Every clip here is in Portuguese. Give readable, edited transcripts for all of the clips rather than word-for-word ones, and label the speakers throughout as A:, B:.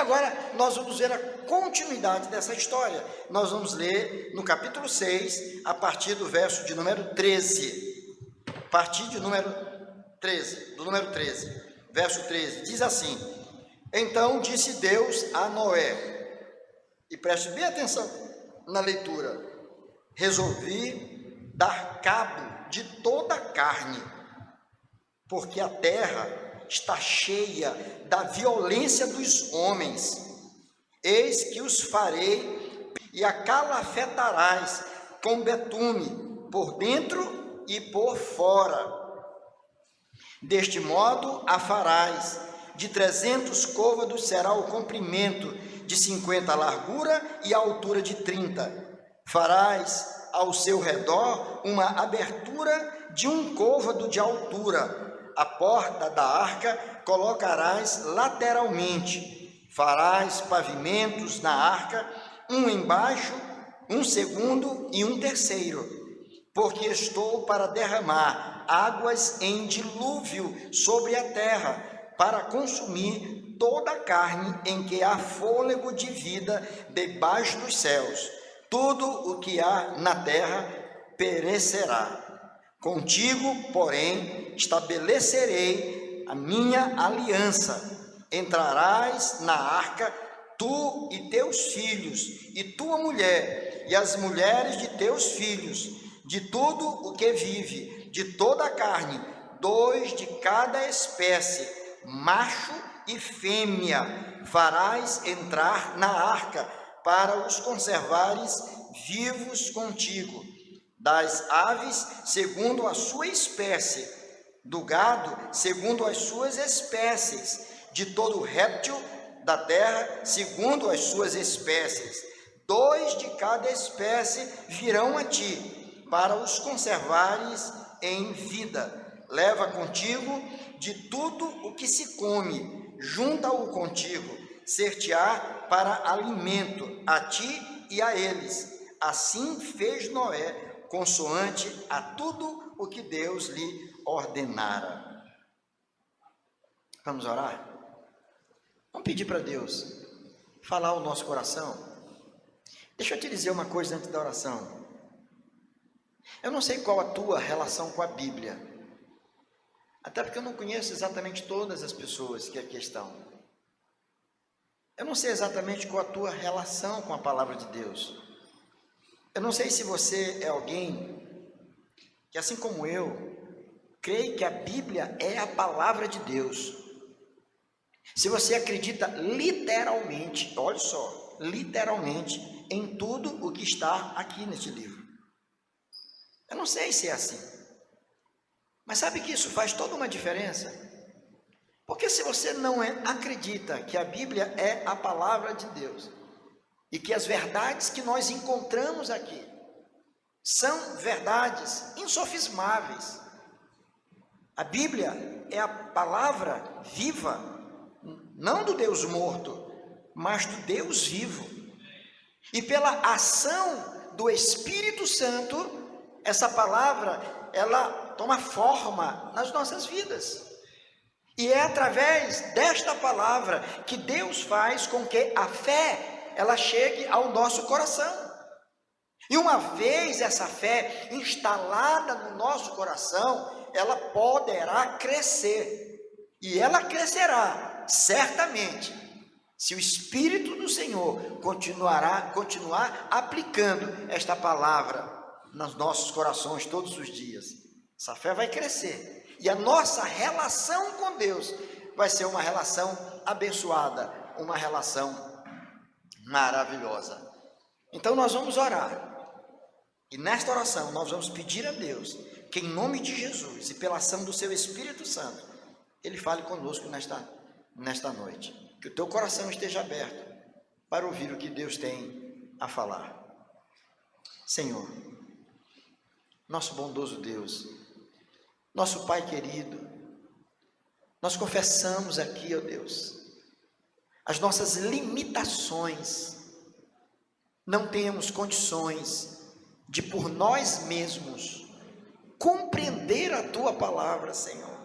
A: agora nós vamos ver a continuidade dessa história. Nós vamos ler no capítulo 6, a partir do verso de número 13. A partir de número 13, do número 13, verso 13, diz assim: então disse Deus a Noé, e preste bem atenção na leitura: resolvi dar cabo de toda a carne, porque a terra está cheia da violência dos homens. Eis que os farei e a calafetarás com betume por dentro e por fora. Deste modo a farás: de 300 côvados será o comprimento, de 50 a largura e a altura de 30. Farás ao seu redor uma abertura de 1 côvado de altura. A porta da arca colocarás lateralmente. Farás pavimentos na arca, um embaixo, um segundo e um terceiro, porque estou para derramar águas em dilúvio sobre a terra, para consumir toda a carne em que há fôlego de vida debaixo dos céus. Tudo o que há na terra perecerá. Contigo, porém, estabelecerei a minha aliança. Entrarás na arca, tu e teus filhos, e tua mulher, e as mulheres de teus filhos, de tudo o que vive, de toda a carne, 2 de cada espécie, macho e fêmea, farás entrar na arca, para os conservares vivos contigo. Das aves, segundo a sua espécie, do gado, segundo as suas espécies, de todo réptil da terra, segundo as suas espécies. 2 de cada espécie virão a ti, para os conservares em vida. Leva contigo de tudo o que se come, junta-o contigo, ser-te-á para alimento a ti e a eles. Assim fez Noé, consoante a tudo o que Deus lhe ordenara. Vamos orar? Vamos pedir para Deus falar o nosso coração. Deixa eu te dizer uma coisa antes da oração. Eu não sei qual a tua relação com a Bíblia, até porque eu não conheço exatamente todas as pessoas que aqui estão. Eu não sei exatamente qual a tua relação com a palavra de Deus. Eu não sei se você é alguém que, assim como eu, crê que a Bíblia é a palavra de Deus. Se você acredita literalmente, olha só, literalmente, em tudo o que está aqui neste livro. Eu não sei se é assim, mas sabe que isso faz toda uma diferença? Porque se você não acredita que a Bíblia é a palavra de Deus, e que as verdades que nós encontramos aqui são verdades insofismáveis. A Bíblia é a palavra viva, não do Deus morto, mas do Deus vivo. E pela ação do Espírito Santo, essa palavra, ela toma forma nas nossas vidas. E é através desta palavra que Deus faz com que a fé ela chegue ao nosso coração. E uma vez essa fé instalada no nosso coração, ela poderá crescer. E ela crescerá, certamente, se o Espírito do Senhor continuar aplicando esta palavra nos nossos corações todos os dias. Essa fé vai crescer. E a nossa relação com Deus vai ser uma relação abençoada, uma relação maravilhosa. Então nós vamos orar, e nesta oração nós vamos pedir a Deus que em nome de Jesus e pela ação do seu Espírito Santo, Ele fale conosco nesta noite, que o teu coração esteja aberto para ouvir o que Deus tem a falar. Senhor, nosso bondoso Deus, nosso Pai querido, nós confessamos aqui, ó Deus, as nossas limitações. Não temos condições de por nós mesmos compreender a tua palavra, Senhor.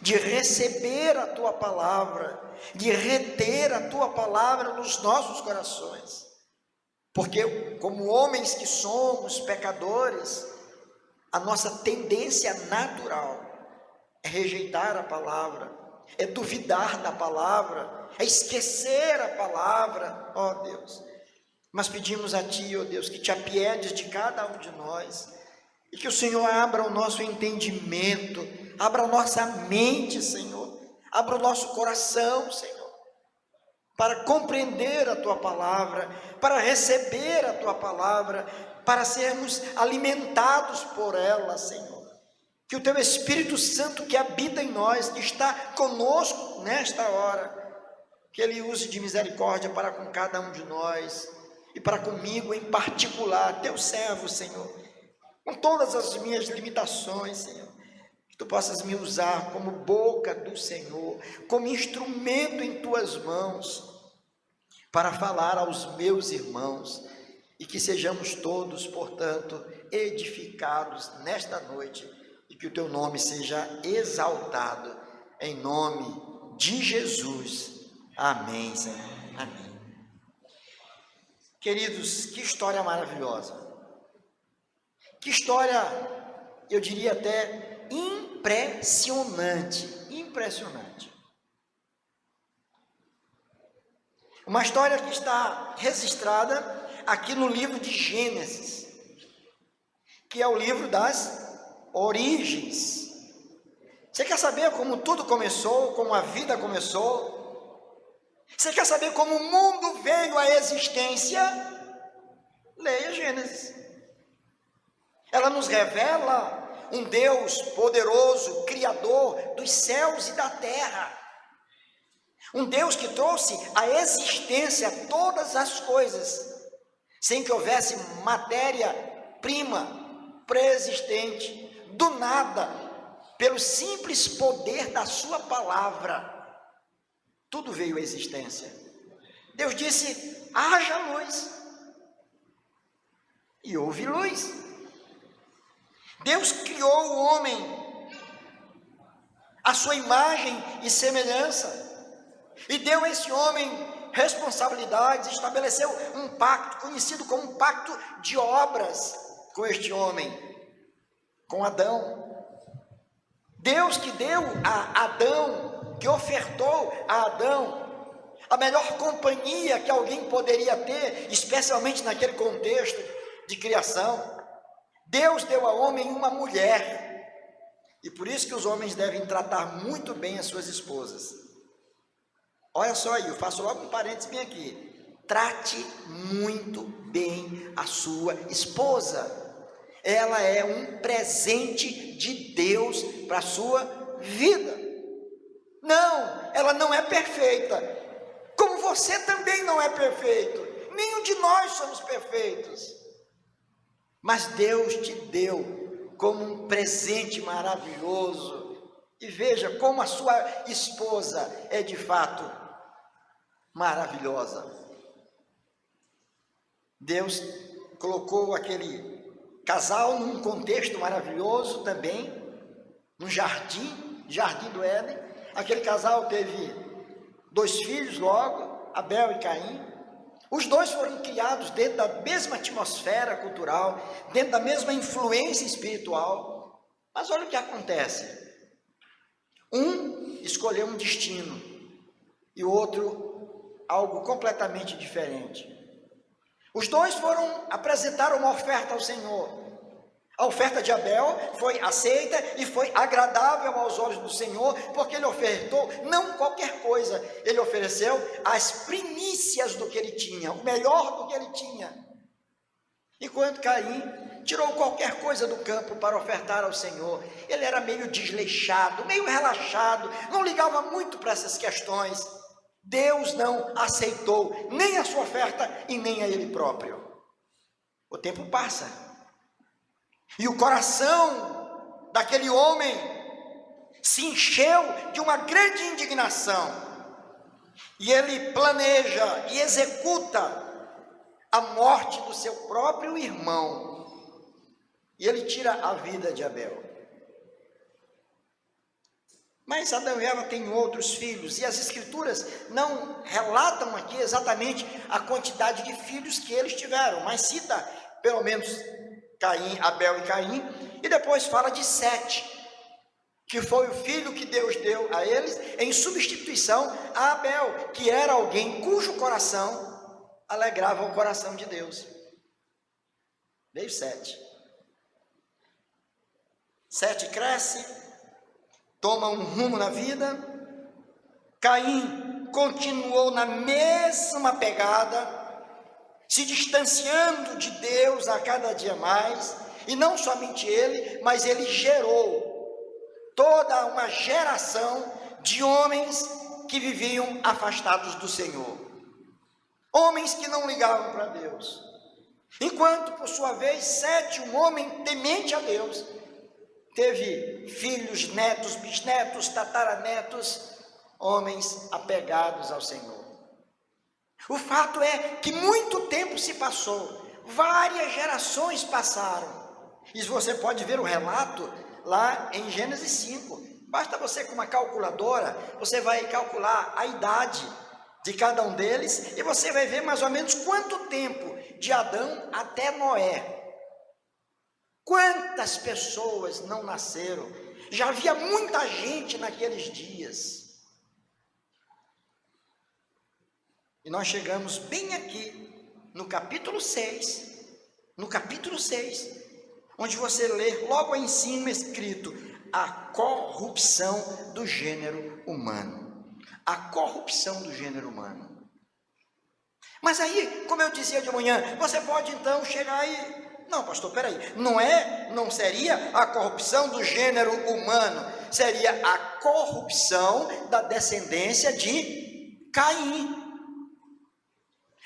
A: de receber a tua palavra, de reter a tua palavra nos nossos corações, porque como homens que somos, pecadores, a nossa tendência natural é rejeitar a palavra, é duvidar da palavra, é esquecer a palavra, ó Deus. Mas pedimos a Ti, ó Deus, que Te apiedes de cada um de nós, e que o Senhor abra o nosso entendimento, abra a nossa mente, Senhor, abra o nosso coração, Senhor, para compreender a Tua palavra, para receber a Tua palavra, para sermos alimentados por ela, Senhor. Que o Teu Espírito Santo que habita em nós, que está conosco nesta hora, que Ele use de misericórdia para com cada um de nós, e para comigo em particular, Teu servo, Senhor, com todas as minhas limitações, Senhor, que Tu possas me usar como boca do Senhor, como instrumento em Tuas mãos, para falar aos meus irmãos, e que sejamos todos, portanto, edificados nesta noite, e que o Teu nome seja exaltado, em nome de Jesus. Amém, Senhor. Amém. Queridos, que história maravilhosa. Que história, eu diria até impressionante. Impressionante. Uma história que está registrada aqui no livro de Gênesis, que é o livro das origens. Você quer saber como tudo começou, como a vida começou? Você quer saber como o mundo veio à existência? Leia Gênesis. Ela nos revela um Deus poderoso, criador dos céus e da terra. Um Deus que trouxe à existência todas as coisas, sem que houvesse matéria-prima pré-existente, do nada, pelo simples poder da sua palavra. Tudo veio à existência. Deus disse: haja luz, e houve luz. Deus criou o homem à sua imagem e semelhança, e deu a esse homem responsabilidades, estabeleceu um pacto, conhecido como um pacto de obras, com este homem, com Adão. Deus que deu a Adão, que ofertou a Adão a melhor companhia que alguém poderia ter, especialmente naquele contexto de criação. Deus deu ao homem uma mulher, e por isso que os homens devem tratar muito bem as suas esposas. Olha só aí, eu faço logo um parênteses bem aqui. Trate muito bem a sua esposa. Ela é um presente de Deus para a sua vida. Não, ela não é perfeita, como você também não é perfeito. Nenhum de nós somos perfeitos. Mas Deus te deu como um presente maravilhoso. E veja como a sua esposa é de fato maravilhosa. Deus colocou aquele casal num contexto maravilhoso também, num jardim do Éden. Aquele casal teve 2 filhos logo, Abel e Caim. Os dois foram criados dentro da mesma atmosfera cultural, dentro da mesma influência espiritual. Mas olha o que acontece. Um escolheu um destino e o outro algo completamente diferente. Os dois foram apresentar uma oferta ao Senhor. A oferta de Abel foi aceita e foi agradável aos olhos do Senhor, porque ele ofertou não qualquer coisa, ele ofereceu as primícias do que ele tinha, o melhor do que ele tinha. Enquanto Caim tirou qualquer coisa do campo para ofertar ao Senhor. Ele era meio desleixado, meio relaxado, não ligava muito para essas questões. Deus não aceitou nem a sua oferta e nem a ele próprio. O tempo passa. E o coração daquele homem se encheu de uma grande indignação. E ele planeja e executa a morte do seu próprio irmão. E ele tira a vida de Abel. Mas Adão e Eva têm outros filhos, e as escrituras não relatam aqui exatamente a quantidade de filhos que eles tiveram, mas cita pelo menos Caim, Abel e Caim, e depois fala de Sete, que foi o filho que Deus deu a eles, em substituição a Abel, que era alguém cujo coração alegrava o coração de Deus. Veio Sete. Sete cresce, toma um rumo na vida. Caim continuou na mesma pegada, se distanciando de Deus a cada dia mais, e não somente ele, mas ele gerou toda uma geração de homens que viviam afastados do Senhor, homens que não ligavam para Deus, enquanto por sua vez Sete, um homem temente a Deus, teve filhos, netos, bisnetos, tataranetos, homens apegados ao Senhor. O fato é que muito tempo se passou, várias gerações passaram, e você pode ver o relato lá em Gênesis 5, basta você com uma calculadora, você vai calcular a idade de cada um deles, e você vai ver mais ou menos quanto tempo de Adão até Noé. Quantas pessoas não nasceram? Já havia muita gente naqueles dias. E nós chegamos bem aqui, no capítulo 6, onde você lê logo em cima escrito, a corrupção do gênero humano. A corrupção do gênero humano. Mas aí, como eu dizia de manhã, você pode então chegar aí, não pastor, peraí, não seria a corrupção do gênero humano, seria a corrupção da descendência de Caim.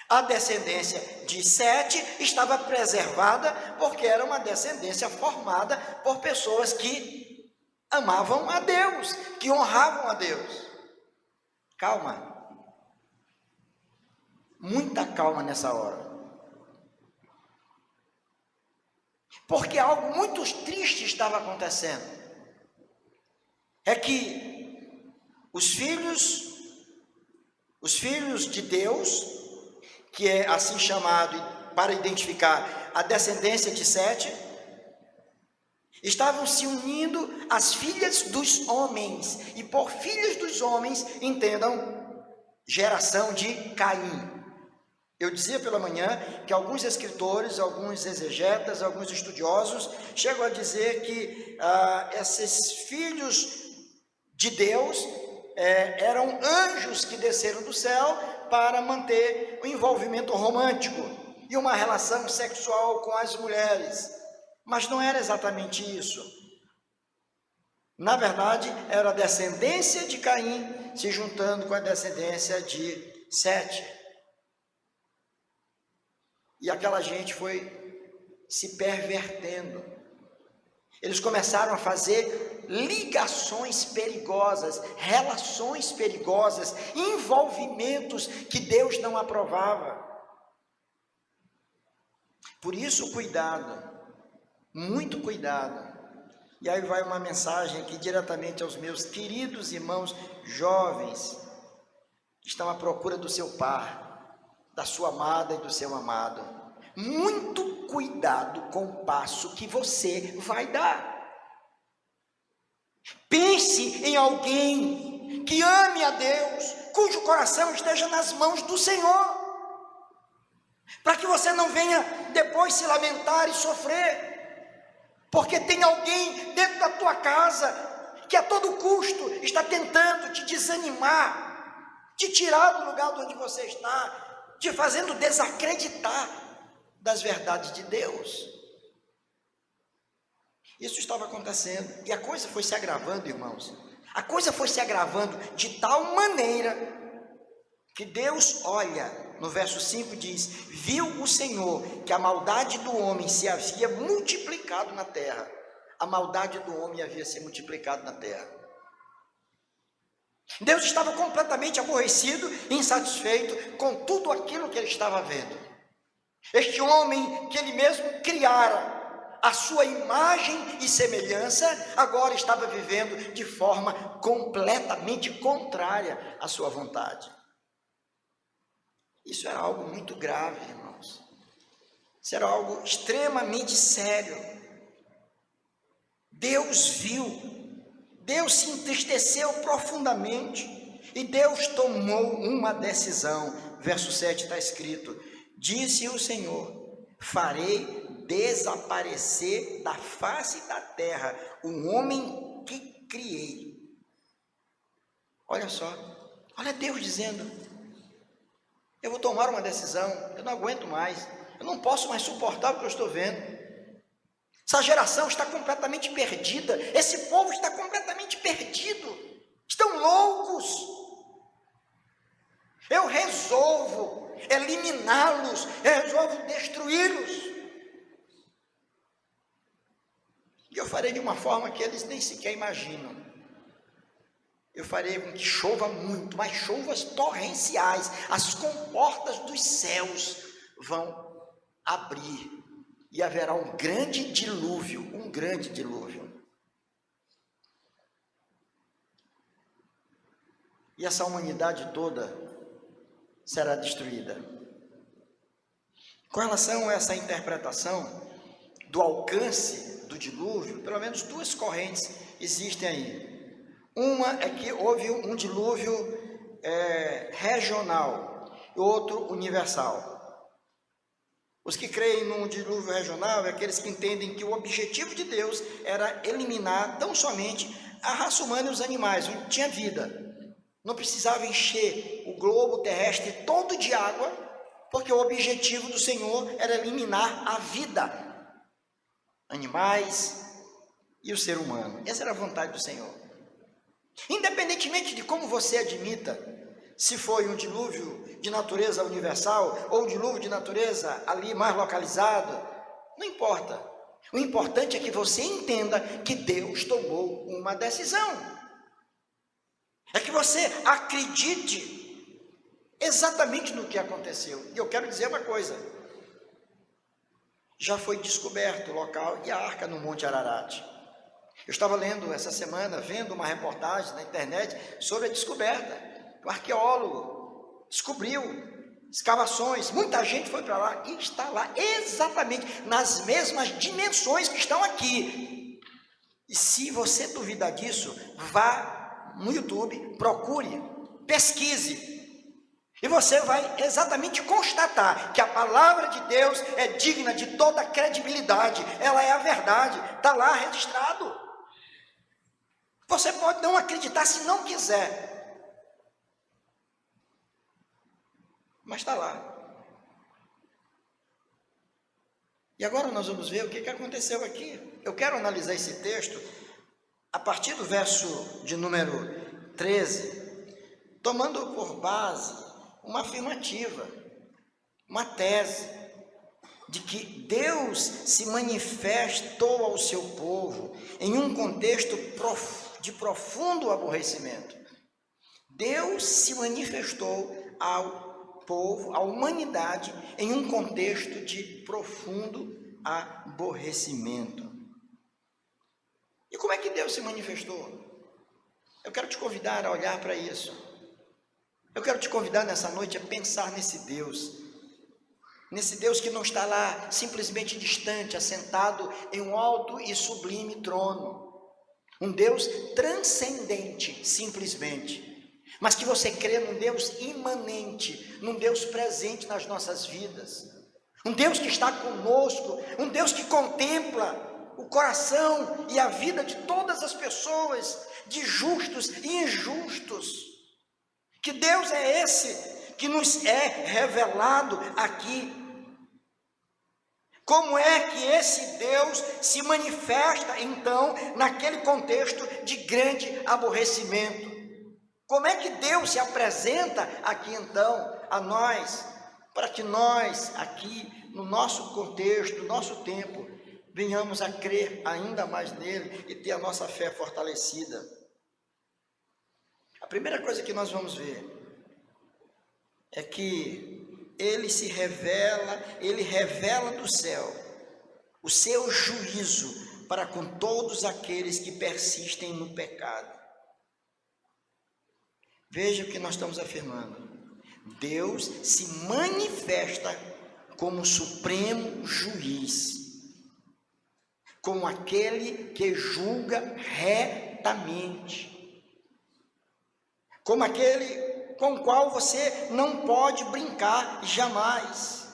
A: A descendência de Sete estava preservada porque era uma descendência formada por pessoas que amavam a Deus, que honravam a Deus. Calma. Muita calma nessa hora. Porque algo muito triste estava acontecendo. É que os filhos de Deus, que é assim chamado para identificar a descendência de Sete, estavam se unindo às filhas dos homens, e por filhas dos homens, entendam, geração de Caim. Eu dizia pela manhã que alguns escritores, alguns exegetas, alguns estudiosos, chegam a dizer que esses filhos de Deus eram anjos que desceram do céu para manter o envolvimento romântico e uma relação sexual com as mulheres, mas não era exatamente isso. Na verdade, era a descendência de Caim se juntando com a descendência de Sete, e aquela gente foi se pervertendo. Eles começaram a fazer ligações perigosas, relações perigosas, envolvimentos que Deus não aprovava. Por isso, cuidado, muito cuidado. E aí vai uma mensagem aqui diretamente aos meus queridos irmãos jovens, que estão à procura do seu par, da sua amada e do seu amado. Muito cuidado com o passo que você vai dar. Pense em alguém que ame a Deus, cujo coração esteja nas mãos do Senhor, para que você não venha depois se lamentar e sofrer, porque tem alguém dentro da tua casa que a todo custo está tentando te desanimar, te tirar do lugar onde você está, te fazendo desacreditar das verdades de Deus. Isso estava acontecendo, e a coisa foi se agravando, irmãos. A coisa foi se agravando de tal maneira que Deus olha, no verso 5 diz, viu o Senhor que a maldade do homem se havia multiplicado na terra. A maldade do homem havia se multiplicado na terra. Deus estava completamente aborrecido e insatisfeito com tudo aquilo que ele estava vendo. Este homem que ele mesmo criara, a sua imagem e semelhança, agora estava vivendo de forma completamente contrária à sua vontade. Isso era algo muito grave, irmãos. Isso era algo extremamente sério. Deus viu, Deus se entristeceu profundamente e Deus tomou uma decisão. Verso 7 está escrito: disse o Senhor, farei desaparecer da face da terra o homem que criei. Olha só, olha Deus dizendo: eu vou tomar uma decisão, eu não aguento mais, eu não posso mais suportar o que eu estou vendo. Essa geração está completamente perdida, esse povo está completamente perdido, estão loucos. Eu resolvo eliminá-los, eu resolvo destruí-los. E eu farei de uma forma que eles nem sequer imaginam. Eu farei com que chova muito, mas chuvas torrenciais. As comportas dos céus vão abrir e haverá um grande dilúvio, um grande dilúvio. E essa humanidade toda será destruída. Com relação a essa interpretação do alcance do dilúvio, pelo menos duas correntes existem aí. Uma é que houve um dilúvio regional e outro universal. Os que creem num dilúvio regional é aqueles que entendem que o objetivo de Deus era eliminar tão somente a raça humana e os animais, onde tinha vida. Não precisava encher o globo terrestre todo de água, porque o objetivo do Senhor era eliminar a vida, animais e o ser humano. Essa era a vontade do Senhor. Independentemente de como você admita, se foi um dilúvio de natureza universal ou um dilúvio de natureza ali mais localizado, não importa. O importante é que você entenda que Deus tomou uma decisão. É que você acredite exatamente no que aconteceu. E eu quero dizer uma coisa: já foi descoberto o local e a arca no Monte Ararat. Eu estava lendo essa semana, vendo uma reportagem na internet sobre a descoberta. O arqueólogo descobriu escavações, muita gente foi para lá e está lá exatamente nas mesmas dimensões que estão aqui. E se você duvidar disso, vá no YouTube, procure, pesquise, e você vai exatamente constatar que a palavra de Deus é digna de toda credibilidade, ela é a verdade, está lá registrado. Você pode não acreditar se não quiser, mas está lá. E agora nós vamos ver o que aconteceu aqui. Eu quero analisar esse texto a partir do verso de número 13, tomando por base uma afirmativa, uma tese, de que Deus se manifestou ao seu povo em um contexto de profundo aborrecimento. Deus se manifestou ao povo, à humanidade, em um contexto de profundo aborrecimento. E como é que Deus se manifestou? Eu quero te convidar a olhar para isso. Eu quero te convidar nessa noite a pensar nesse Deus que não está lá simplesmente distante, assentado em um alto e sublime trono. Um Deus transcendente, simplesmente, mas que você crê num Deus imanente, num Deus presente nas nossas vidas. Um Deus que está conosco, um Deus que contempla o coração e a vida de todas as pessoas, de justos e injustos. Que Deus é esse que nos é revelado aqui? Como é que esse Deus se manifesta, então, naquele contexto de grande aborrecimento? Como é que Deus se apresenta aqui, então, a nós, para que nós, aqui, no nosso contexto, no nosso tempo, venhamos a crer ainda mais nele e ter a nossa fé fortalecida? A primeira coisa que nós vamos ver é que ele revela do céu o seu juízo para com todos aqueles que persistem no pecado. Veja o que nós estamos afirmando. Deus se manifesta como supremo juiz, como aquele que julga retamente, como aquele com o qual você não pode brincar jamais,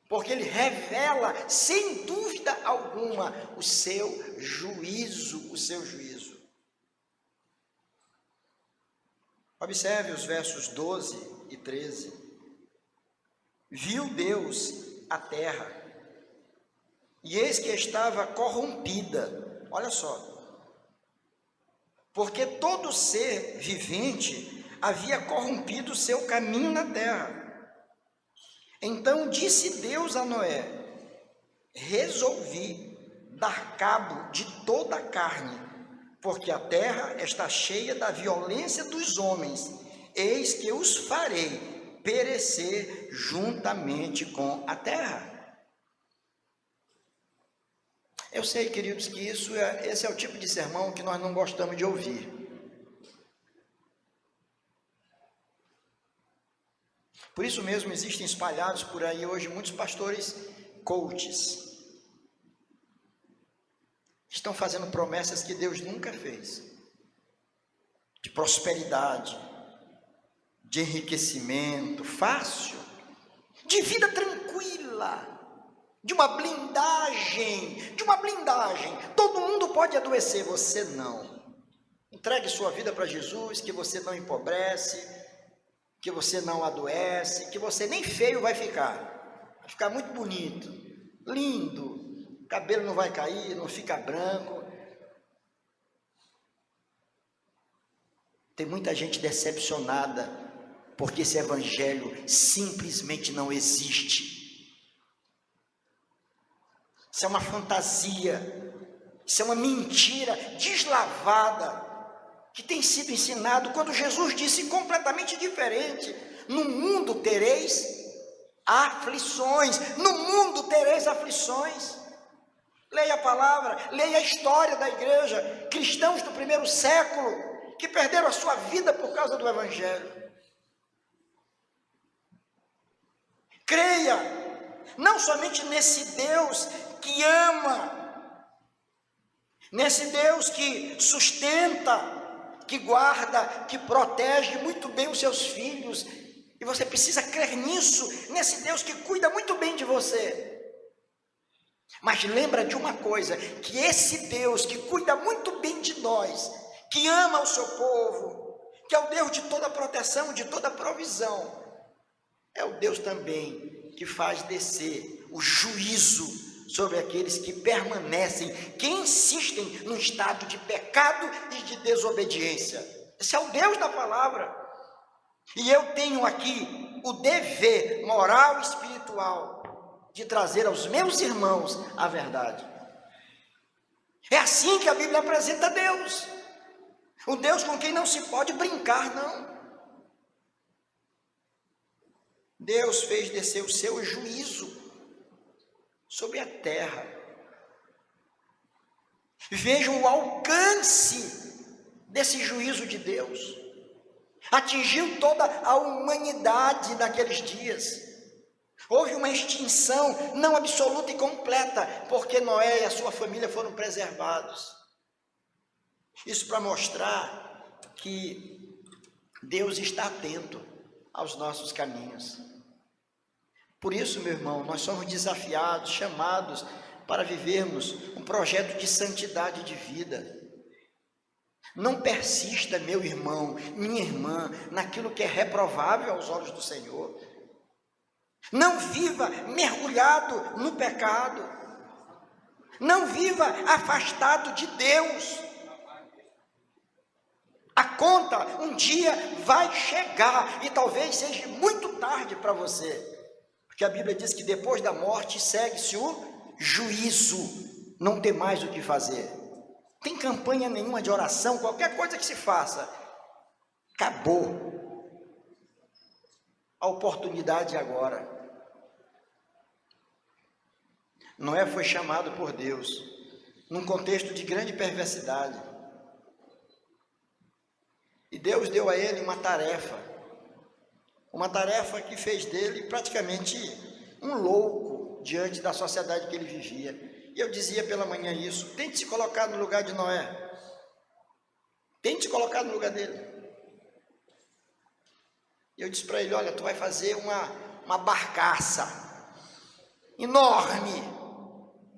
A: porque ele revela, sem dúvida alguma, o seu juízo, Observe os versos 12 e 13. Viu Deus a terra, e eis que estava corrompida. Olha só. Porque todo ser vivente havia corrompido o seu caminho na terra. Então disse Deus a Noé: resolvi dar cabo de toda a carne, porque a terra está cheia da violência dos homens. Eis que os farei perecer juntamente com a terra. Eu sei, queridos, que esse é o tipo de sermão que nós não gostamos de ouvir. Por isso mesmo existem espalhados por aí hoje muitos pastores coaches. Estão fazendo promessas que Deus nunca fez. De prosperidade, de enriquecimento fácil, de vida tranquila, de uma blindagem. Todo mundo pode adoecer, você não. Entregue sua vida para Jesus, que você não empobrece, que você não adoece, que você nem feio vai ficar muito bonito, lindo, cabelo não vai cair, não fica branco. Tem muita gente decepcionada, porque esse evangelho simplesmente não existe. Isso é uma fantasia, isso é uma mentira deslavada, que tem sido ensinado, quando Jesus disse completamente diferente: no mundo tereis aflições, Leia a palavra, leia a história da igreja, cristãos do primeiro século, que perderam a sua vida por causa do evangelho. Creia, não somente nesse Deus que ama, nesse Deus que sustenta, que guarda, que protege muito bem os seus filhos, e você precisa crer nisso, nesse Deus que cuida muito bem de você. Mas lembra de uma coisa, que esse Deus que cuida muito bem de nós, que ama o seu povo, que é o Deus de toda proteção, de toda provisão, é o Deus também que faz descer o juízo sobre aqueles que permanecem, que insistem no estado de pecado e de desobediência. Esse é o Deus da palavra. E eu tenho aqui o dever moral e espiritual de trazer aos meus irmãos a verdade. É assim que a Bíblia apresenta Deus. O Deus com quem não se pode brincar, não. Deus fez descer o seu juízo sobre a terra. Vejam o alcance desse juízo de Deus. Atingiu toda a humanidade naqueles dias. Houve uma extinção, não absoluta e completa, porque Noé e a sua família foram preservados. Isso para mostrar que Deus está atento aos nossos caminhos. Por isso, meu irmão, nós somos desafiados, chamados para vivermos um projeto de santidade de vida. Não persista, meu irmão, minha irmã, naquilo que é reprovável aos olhos do Senhor. Não viva mergulhado no pecado. Não viva afastado de Deus. A conta um dia vai chegar e talvez seja muito tarde para você. Porque a Bíblia diz que depois da morte segue-se o juízo. Não tem mais o que fazer. Tem campanha nenhuma de oração, qualquer coisa que se faça. Acabou. A oportunidade agora. Noé foi chamado por Deus num contexto de grande perversidade. E Deus deu a ele uma tarefa que fez dele praticamente um louco diante da sociedade que ele vivia. E eu dizia pela manhã isso: tente se colocar no lugar de Noé, tente se colocar no lugar dele. E eu disse para ele: olha, tu vai fazer uma barcaça enorme,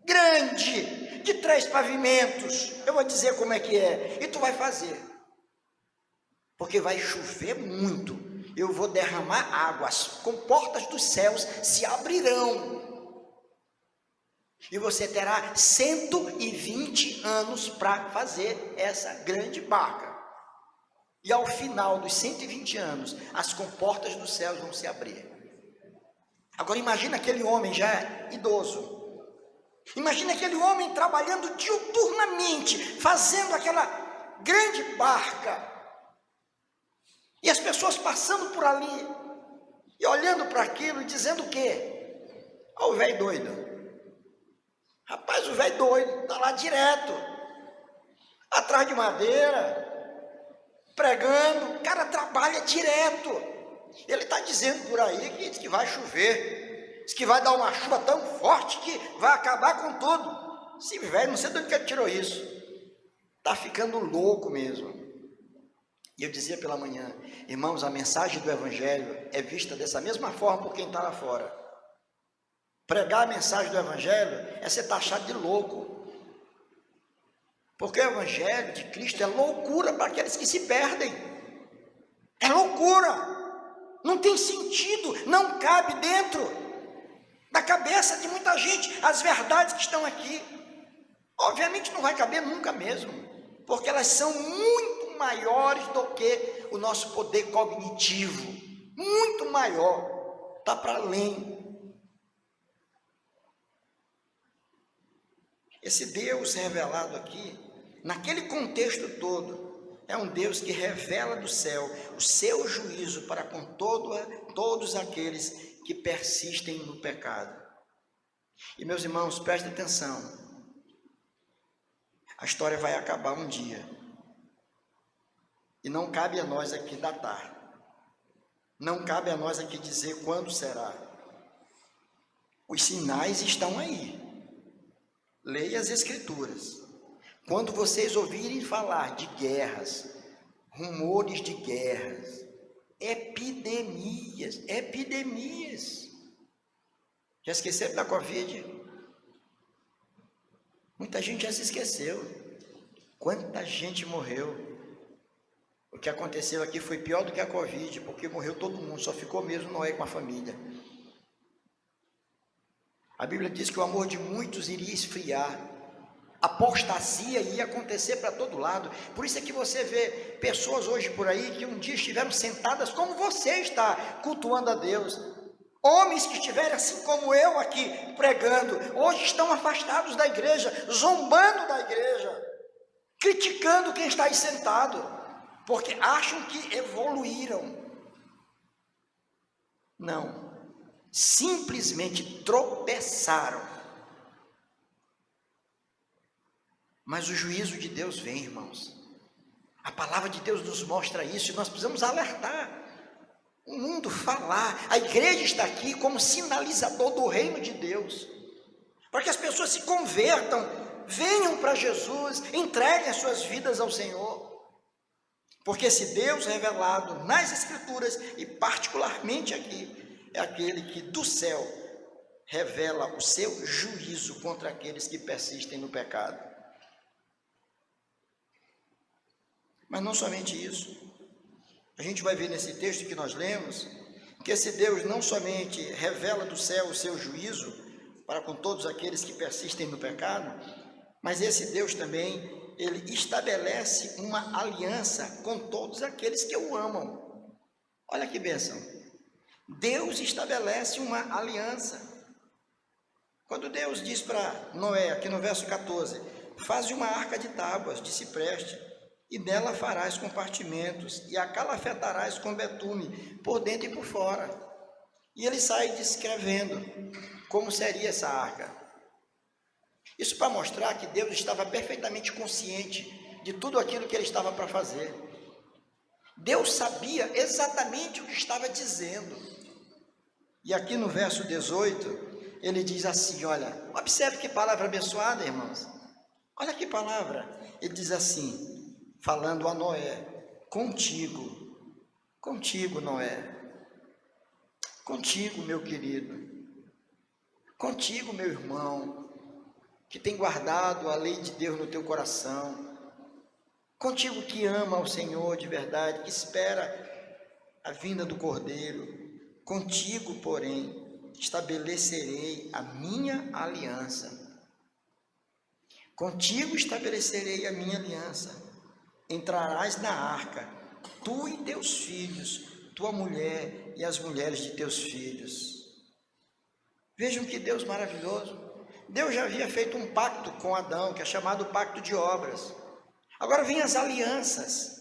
A: grande, de 3 pavimentos, eu vou dizer como é que é, e tu vai fazer, porque vai chover muito, eu vou derramar água, as comportas dos céus se abrirão, e você terá 120 anos para fazer essa grande barca, e ao final dos 120 anos, as comportas dos céus vão se abrir. Agora imagina aquele homem já idoso, imagina aquele homem trabalhando diuturnamente, fazendo aquela grande barca, e as pessoas passando por ali, e olhando para aquilo e dizendo o quê? Olha o velho doido. Rapaz, o velho doido está lá direto, atrás de madeira, pregando, o cara trabalha direto. Ele está dizendo por aí que vai chover, diz que vai dar uma chuva tão forte que vai acabar com tudo. Esse velho, não sei de onde que ele tirou isso, está ficando louco mesmo. E eu dizia pela manhã: irmãos, a mensagem do Evangelho é vista dessa mesma forma por quem está lá fora. Pregar a mensagem do Evangelho é ser taxado de louco, porque o Evangelho de Cristo é loucura para aqueles que se perdem, é loucura, não tem sentido, não cabe dentro da cabeça de muita gente as verdades que estão aqui. Obviamente não vai caber nunca mesmo, porque elas são muito maiores do que o nosso poder cognitivo, muito maior, está para além. Esse Deus revelado aqui, naquele contexto todo, é um Deus que revela do céu o seu juízo para com todos aqueles que persistem no pecado. E meus irmãos, prestem atenção, a história vai acabar um dia, e não cabe a nós aqui datar, não cabe a nós aqui dizer quando será. Os sinais estão aí, leia as Escrituras. Quando vocês ouvirem falar de guerras, rumores de guerras, epidemias, já esqueceram da Covid? Muita gente já se esqueceu. Quanta gente morreu. O que aconteceu aqui foi pior do que a Covid, porque morreu todo mundo, só ficou mesmo Noé com a família. A Bíblia diz que o amor de muitos iria esfriar, apostasia ia acontecer para todo lado. Por isso é que você vê pessoas hoje por aí que um dia estiveram sentadas como você está, cultuando a Deus. Homens que estiverem assim como eu aqui pregando, hoje estão afastados da igreja, zombando da igreja, criticando quem está aí sentado, porque acham que evoluíram. Não, simplesmente tropeçaram. Mas o juízo de Deus vem, irmãos. A palavra de Deus nos mostra isso e nós precisamos alertar o mundo, falar. A igreja está aqui como sinalizador do reino de Deus, para que as pessoas se convertam, venham para Jesus, entreguem as suas vidas ao Senhor. Porque esse Deus revelado nas Escrituras, e particularmente aqui, é aquele que do céu revela o seu juízo contra aqueles que persistem no pecado. Mas não somente isso. A gente vai ver nesse texto que nós lemos, que esse Deus não somente revela do céu o seu juízo para com todos aqueles que persistem no pecado, mas esse Deus também, ele estabelece uma aliança com todos aqueles que o amam. Olha que bênção. Deus estabelece uma aliança. Quando Deus diz para Noé, aqui no verso 14, faz uma arca de tábuas de cipreste, e nela farás compartimentos, e a calafetarás com betume, por dentro e por fora. E ele sai descrevendo como seria essa arca. Isso para mostrar que Deus estava perfeitamente consciente de tudo aquilo que ele estava para fazer. Deus sabia exatamente o que estava dizendo. E aqui no verso 18, ele diz assim, olha, observe que palavra abençoada, irmãos. Olha que palavra. Ele diz assim, falando a Noé, contigo, Noé, contigo, meu querido, contigo, meu irmão, que tem guardado a lei de Deus no teu coração, contigo que ama ao Senhor de verdade, que espera a vinda do Cordeiro, contigo, porém, estabelecerei a minha aliança. Contigo estabelecerei a minha aliança. Entrarás na arca, tu e teus filhos, tua mulher e as mulheres de teus filhos. Vejam que Deus maravilhoso. Deus já havia feito um pacto com Adão, que é chamado pacto de obras. Agora vem as alianças.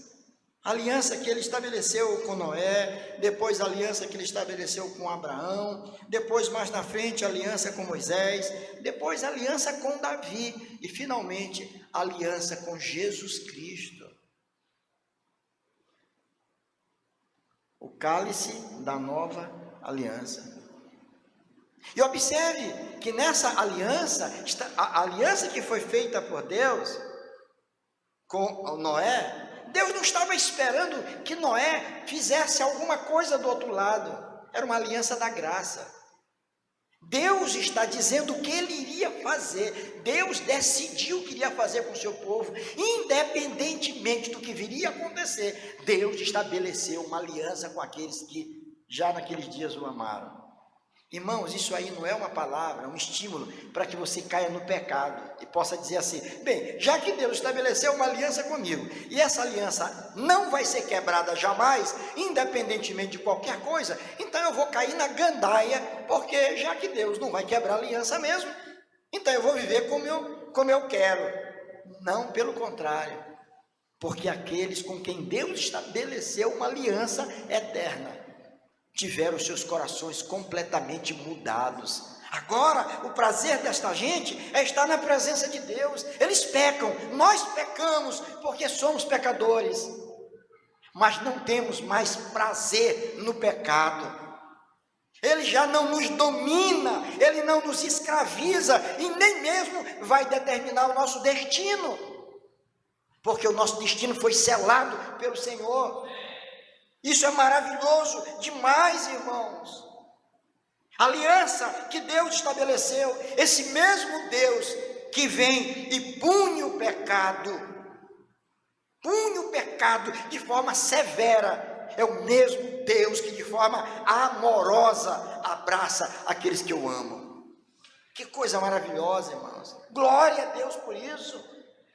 A: A aliança que ele estabeleceu com Noé, depois a aliança que ele estabeleceu com Abraão, depois mais na frente a aliança com Moisés, depois a aliança com Davi e finalmente a aliança com Jesus Cristo. O cálice da nova aliança. E observe que nessa aliança, a aliança que foi feita por Deus com Noé, Deus não estava esperando que Noé fizesse alguma coisa do outro lado. Era uma aliança da graça. Deus está dizendo o que ele iria fazer. Deus decidiu o que iria fazer com o seu povo, independentemente do que viria a acontecer. Deus estabeleceu uma aliança com aqueles que já naqueles dias o amaram. Irmãos, isso aí não é uma palavra, é um estímulo para que você caia no pecado e possa dizer assim, bem, já que Deus estabeleceu uma aliança comigo, e essa aliança não vai ser quebrada jamais, independentemente de qualquer coisa, então eu vou cair na gandaia, porque já que Deus não vai quebrar a aliança mesmo, então eu vou viver como eu quero. Não, pelo contrário, porque aqueles com quem Deus estabeleceu uma aliança eterna, tiveram seus corações completamente mudados. Agora, o prazer desta gente é estar na presença de Deus. Eles pecam, nós pecamos, porque somos pecadores. Mas não temos mais prazer no pecado. Ele já não nos domina, ele não nos escraviza e nem mesmo vai determinar o nosso destino. Porque o nosso destino foi selado pelo Senhor. Isso é maravilhoso demais, irmãos. A aliança que Deus estabeleceu, esse mesmo Deus que vem e pune o pecado de forma severa, é o mesmo Deus que de forma amorosa abraça aqueles que eu amo. Que coisa maravilhosa, irmãos. Glória a Deus por isso.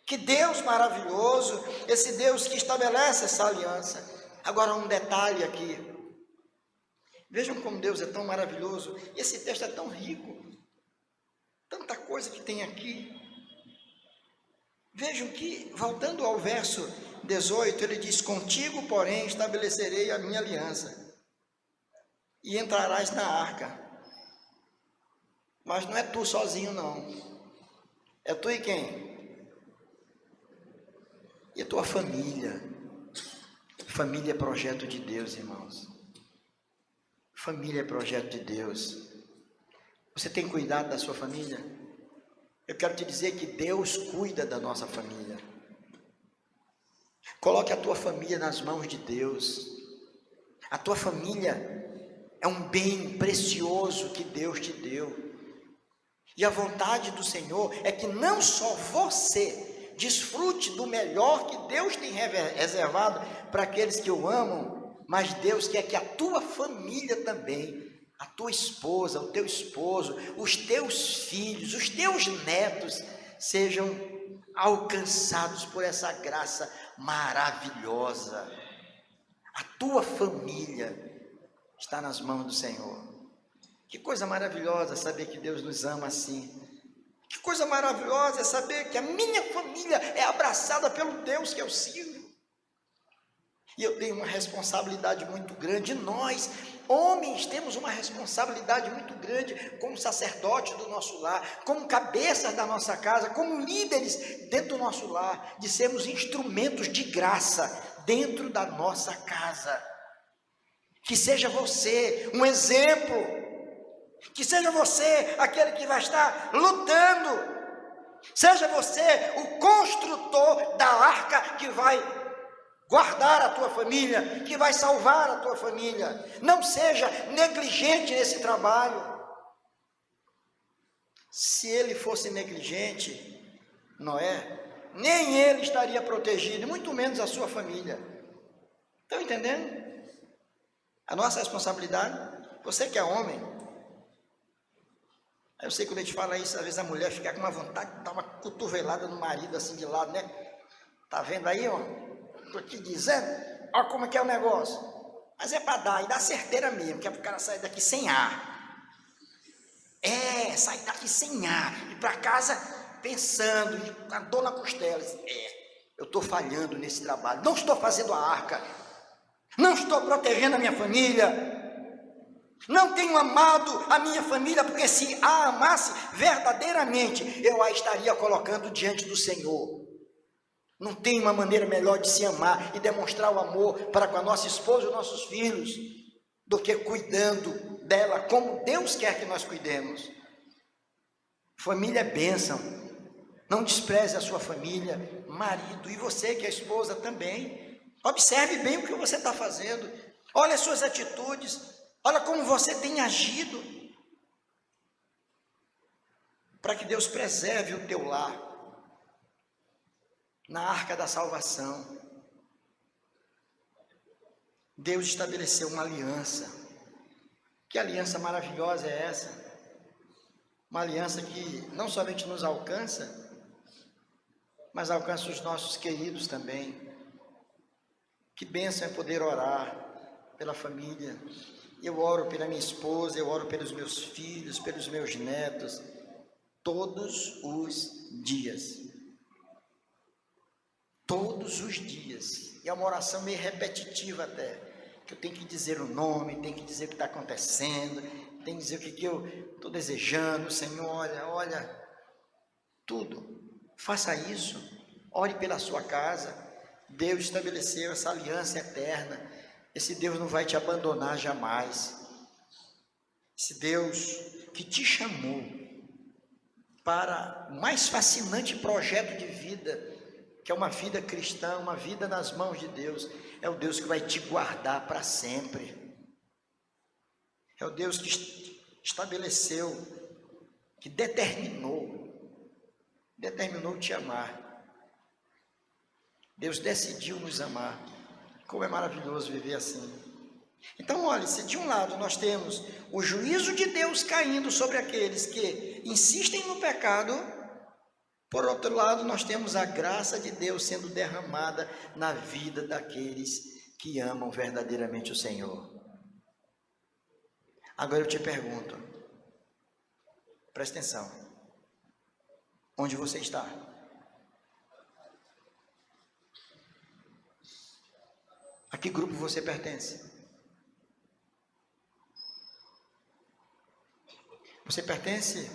A: Que Deus maravilhoso, esse Deus que estabelece essa aliança. Agora um detalhe aqui, vejam como Deus é tão maravilhoso, e esse texto é tão rico, tanta coisa que tem aqui. Vejam que, voltando ao verso 18, ele diz, contigo, porém, estabelecerei a minha aliança, e entrarás na arca. Mas não é tu sozinho não, é tu e quem? E a tua família. Família é projeto de Deus, irmãos. Família é projeto de Deus. Você tem cuidado da sua família? Eu quero te dizer que Deus cuida da nossa família. Coloque a tua família nas mãos de Deus. A tua família é um bem precioso que Deus te deu. E a vontade do Senhor é que não só você desfrute do melhor que Deus tem reservado para aqueles que o amam, mas Deus quer que a tua família também, a tua esposa, o teu esposo, os teus filhos, os teus netos, sejam alcançados por essa graça maravilhosa. A tua família está nas mãos do Senhor. Que coisa maravilhosa saber que Deus nos ama assim. Que coisa maravilhosa é saber que a minha família é abraçada pelo Deus que eu sirvo. E eu tenho uma responsabilidade muito grande. Nós, Homens, temos uma responsabilidade muito grande como sacerdote do nosso lar, como cabeças da nossa casa, como líderes dentro do nosso lar, de sermos instrumentos de graça dentro da nossa casa. Que seja você um exemplo, que seja você aquele que vai estar lutando, seja você o construtor da arca que vai guardar a tua família, que vai salvar a tua família. Não seja negligente nesse trabalho. Se ele fosse negligente, Noé, nem ele estaria protegido, muito menos a sua família. Estão entendendo? A nossa responsabilidade, você que é homem, eu sei que quando a gente fala isso, às vezes a mulher fica com uma vontade de dar uma cotovelada no marido assim de lado, né? Tá vendo aí, ó? Tô te dizendo, ó como é que é o negócio. Mas é para dar, e dá certeira mesmo, que é para o cara sair daqui sem ar. Sair daqui sem ar, ir para casa pensando, com a dor na costela. Eu estou falhando nesse trabalho, não estou fazendo a arca, não estou protegendo a minha família, não tenho amado a minha família, porque se a amasse verdadeiramente, eu a estaria colocando diante do Senhor. Não tem uma maneira melhor de se amar e demonstrar o amor para com a nossa esposa e os nossos filhos, do que cuidando dela como Deus quer que nós cuidemos. Família é bênção, não despreze a sua família, marido, e você que é esposa também. Observe bem o que você está fazendo, olha as suas atitudes, olha como você tem agido, para que Deus preserve o teu lar, na arca da salvação. Deus estabeleceu uma aliança. Que aliança maravilhosa é essa? Uma aliança que não somente nos alcança, mas alcança os nossos queridos também. Que bênção é poder orar pela família. Eu oro pela minha esposa, eu oro pelos meus filhos, pelos meus netos, todos os dias. Todos os dias. E é uma oração meio repetitiva até, que eu tenho que dizer o nome, tenho que dizer o que está acontecendo, tenho que dizer o que eu estou desejando. Senhor, olha, tudo. Faça isso, ore pela sua casa. Deus estabeleceu essa aliança eterna. Esse Deus não vai te abandonar jamais. Esse Deus que te chamou para o mais fascinante projeto de vida, que é uma vida cristã, uma vida nas mãos de Deus, é o Deus que vai te guardar para sempre. É o Deus que estabeleceu, que determinou te amar. Deus decidiu nos amar. Como é maravilhoso viver assim. Então, olha, se de um lado nós temos o juízo de Deus caindo sobre aqueles que insistem no pecado, por outro lado, nós temos a graça de Deus sendo derramada na vida daqueles que amam verdadeiramente o Senhor. Agora eu te pergunto, presta atenção, onde você está? A que grupo você pertence? Você pertence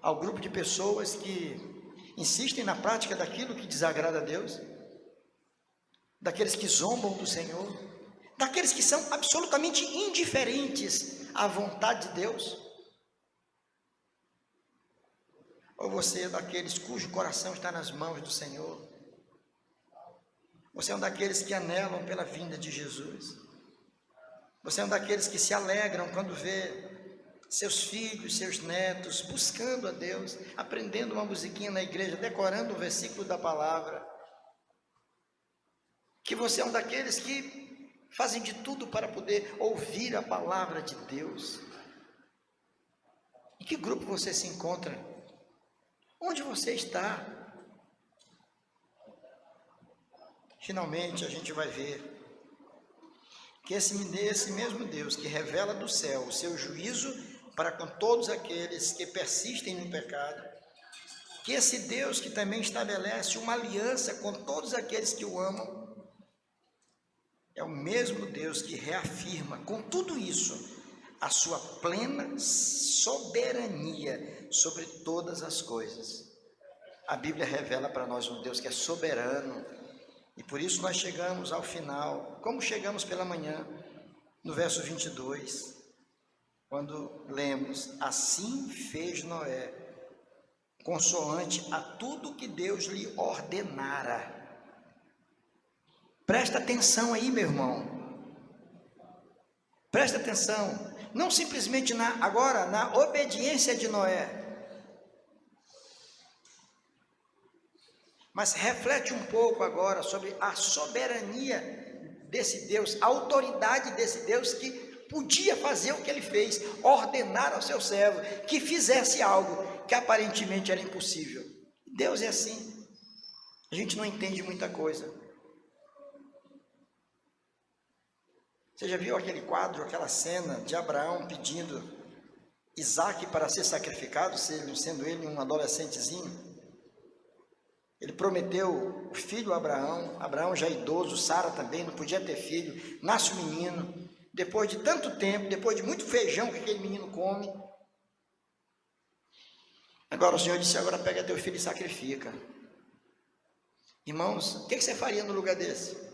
A: ao grupo de pessoas que insistem na prática daquilo que desagrada a Deus, daqueles que zombam do Senhor, daqueles que são absolutamente indiferentes à vontade de Deus? Ou você é daqueles cujo coração está nas mãos do Senhor? Você é um daqueles que anelam pela vinda de Jesus? Você é um daqueles que se alegram quando vê seus filhos, seus netos buscando a Deus, aprendendo uma musiquinha na igreja, decorando um versículo da palavra? Que você é um daqueles que fazem de tudo para poder ouvir a palavra de Deus? Em que grupo você se encontra? Onde você está? Finalmente a gente vai ver que esse mesmo Deus que revela do céu o seu juízo para com todos aqueles que persistem no pecado, que esse Deus que também estabelece uma aliança com todos aqueles que o amam, é o mesmo Deus que reafirma com tudo isso a sua plena soberania sobre todas as coisas. A Bíblia revela para nós um Deus que é soberano, e por isso nós chegamos ao final, como chegamos pela manhã, no verso 22, quando lemos: assim fez Noé, consoante a tudo que Deus lhe ordenara. Presta atenção aí, meu irmão, presta atenção, não simplesmente na obediência de Noé, mas reflete um pouco agora sobre a soberania desse Deus, a autoridade desse Deus que podia fazer o que ele fez, ordenar ao seu servo que fizesse algo que aparentemente era impossível. Deus é assim, a gente não entende muita coisa. Você já viu aquele quadro, aquela cena de Abraão pedindo Isaque para ser sacrificado, sendo ele um adolescentezinho? Ele prometeu o filho a Abraão, Abraão já idoso, Sara também não podia ter filho, nasce o menino, depois de tanto tempo, depois de muito feijão que aquele menino come. Agora o Senhor disse: agora pega teu filho e sacrifica. Irmãos, o que você faria no lugar desse?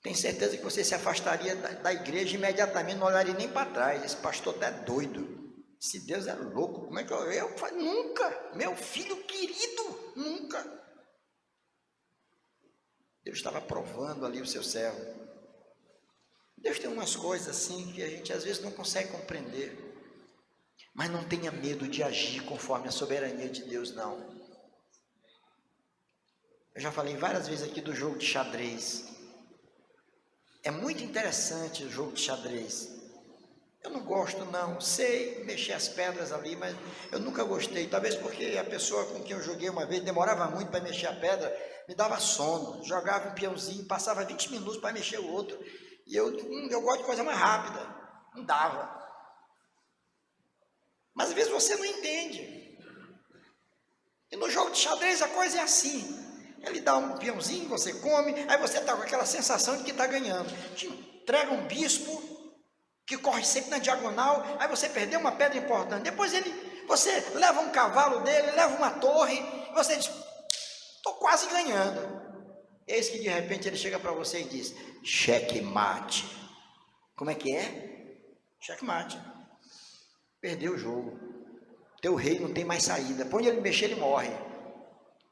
A: Tenho certeza que você se afastaria da igreja imediatamente, não olharia nem para trás. Esse pastor está doido. Se Deus é louco, como é que eu nunca, meu filho querido, nunca. Deus estava provando ali o seu servo. Deus tem umas coisas assim que a gente às vezes não consegue compreender, mas não tenha medo de agir conforme a soberania de Deus, não. Eu já falei várias vezes aqui do jogo de xadrez. É muito interessante o jogo de xadrez. Eu não gosto não, sei mexer as pedras ali, mas eu nunca gostei, talvez porque a pessoa com quem eu joguei uma vez demorava muito para mexer a pedra, me dava sono, jogava um peãozinho, passava 20 minutos para mexer o outro, e eu gosto de coisa mais rápida, não dava. Mas às vezes você não entende, e no jogo de xadrez a coisa é assim, ele dá um peãozinho, você come, aí você está com aquela sensação de que está ganhando, te entrega um bispo, que corre sempre na diagonal, aí você perdeu uma pedra importante, depois você leva um cavalo dele, leva uma torre, e você diz: estou quase ganhando. Eis que de repente ele chega para você e diz: checkmate. Como é que é? Checkmate. Perdeu o jogo, teu rei não tem mais saída, por onde ele mexer ele morre.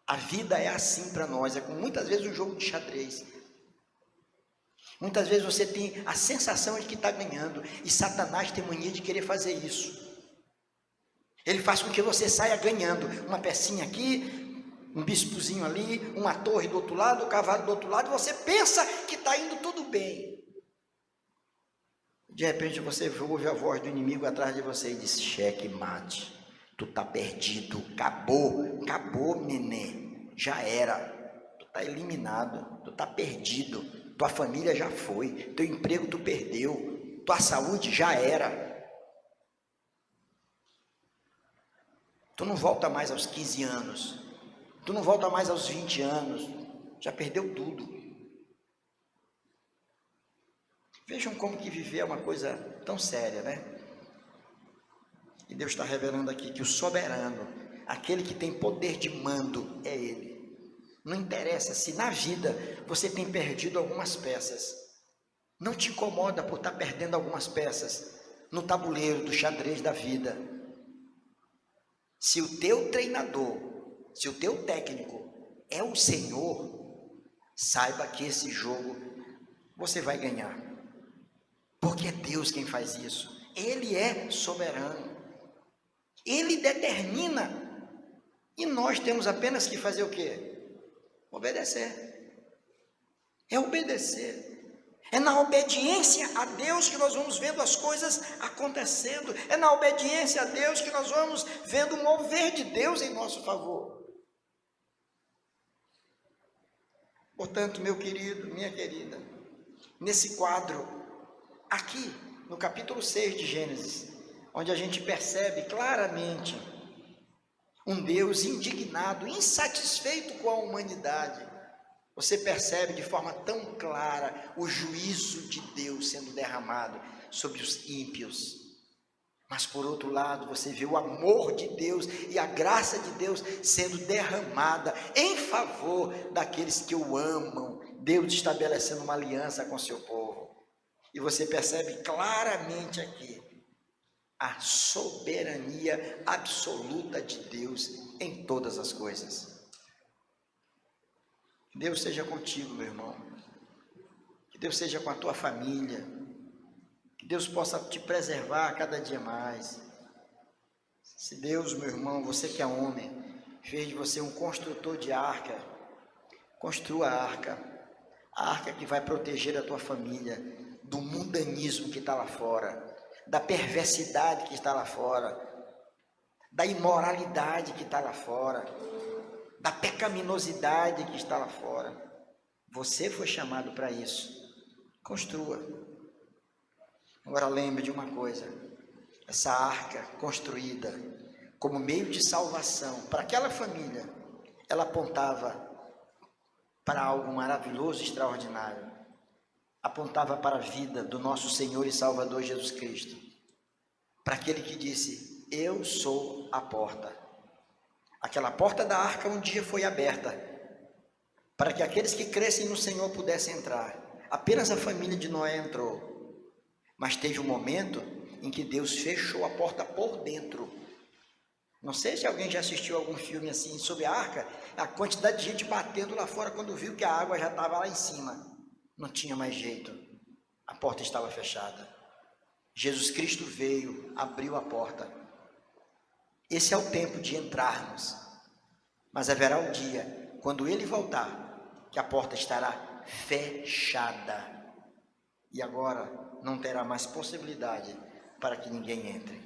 A: A vida é assim para nós, é como muitas vezes um jogo de xadrez. Muitas vezes você tem a sensação de que está ganhando, e Satanás tem mania de querer fazer isso. Ele faz com que você saia ganhando, uma pecinha aqui, um bispozinho ali, uma torre do outro lado, um cavalo do outro lado, e você pensa que está indo tudo bem. De repente você ouve a voz do inimigo atrás de você e diz: checkmate, tu está perdido, acabou neném, já era, tu está eliminado, tu está perdido. Tua família já foi, teu emprego tu perdeu, tua saúde já era. Tu não volta mais aos 15 anos, tu não volta mais aos 20 anos, já perdeu tudo. Vejam como que viver é uma coisa tão séria, né? E Deus está revelando aqui que o soberano, aquele que tem poder de mando, é Ele. Não interessa se na vida você tem perdido algumas peças, não te incomoda por estar perdendo algumas peças no tabuleiro do xadrez da vida. Se o teu treinador, se o teu técnico é o Senhor, saiba que esse jogo você vai ganhar, porque é Deus quem faz isso. Ele é soberano, Ele determina, e nós temos apenas que fazer o quê? Obedecer. É obedecer. É na obediência a Deus que nós vamos vendo as coisas acontecendo. É na obediência a Deus que nós vamos vendo o mover de Deus em nosso favor. Portanto, meu querido, minha querida, nesse quadro, aqui no capítulo 6 de Gênesis, onde a gente percebe claramente um Deus indignado, insatisfeito com a humanidade, Você percebe de forma tão clara o juízo de Deus sendo derramado sobre os ímpios. Mas por outro lado, você vê o amor de Deus e a graça de Deus sendo derramada em favor daqueles que o amam. Deus estabelecendo uma aliança com seu povo. E você percebe claramente aqui a soberania absoluta de Deus em todas as coisas. Que Deus seja contigo, meu irmão. Que Deus seja com a tua família. Que Deus possa te preservar cada dia mais. Se Deus, meu irmão, você que é homem, fez de você um construtor de arca, construa a arca que vai proteger a tua família do mundanismo que está lá fora, da perversidade que está lá fora, da imoralidade que está lá fora, da pecaminosidade que está lá fora. Você foi chamado para isso. Construa. Agora lembre de uma coisa: essa arca construída como meio de salvação para aquela família, ela apontava para algo maravilhoso e extraordinário. Apontava para a vida do nosso Senhor e Salvador Jesus Cristo, para aquele que disse: eu sou a porta. Aquela porta da arca um dia foi aberta, para que aqueles que crescem no Senhor pudessem entrar. Apenas a família de Noé entrou, mas teve um momento em que Deus fechou a porta por dentro. Não sei se alguém já assistiu algum filme assim sobre a arca, a quantidade de gente batendo lá fora quando viu que a água já estava lá em cima. Não tinha mais jeito, a porta estava fechada. Jesus Cristo veio, abriu a porta. Esse é o tempo de entrarmos, mas haverá um dia, quando Ele voltar, que a porta estará fechada, e agora não terá mais possibilidade para que ninguém entre.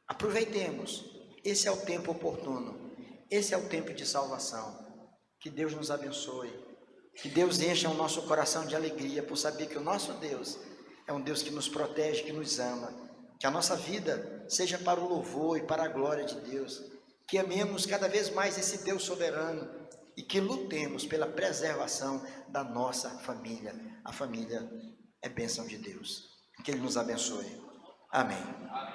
A: Aproveitemos, esse é o tempo oportuno, esse é o tempo de salvação. Que Deus nos abençoe, que Deus encha o nosso coração de alegria por saber que o nosso Deus é um Deus que nos protege, que nos ama. Que a nossa vida seja para o louvor e para a glória de Deus. Que amemos cada vez mais esse Deus soberano e que lutemos pela preservação da nossa família. A família é bênção de Deus. Que Ele nos abençoe. Amém.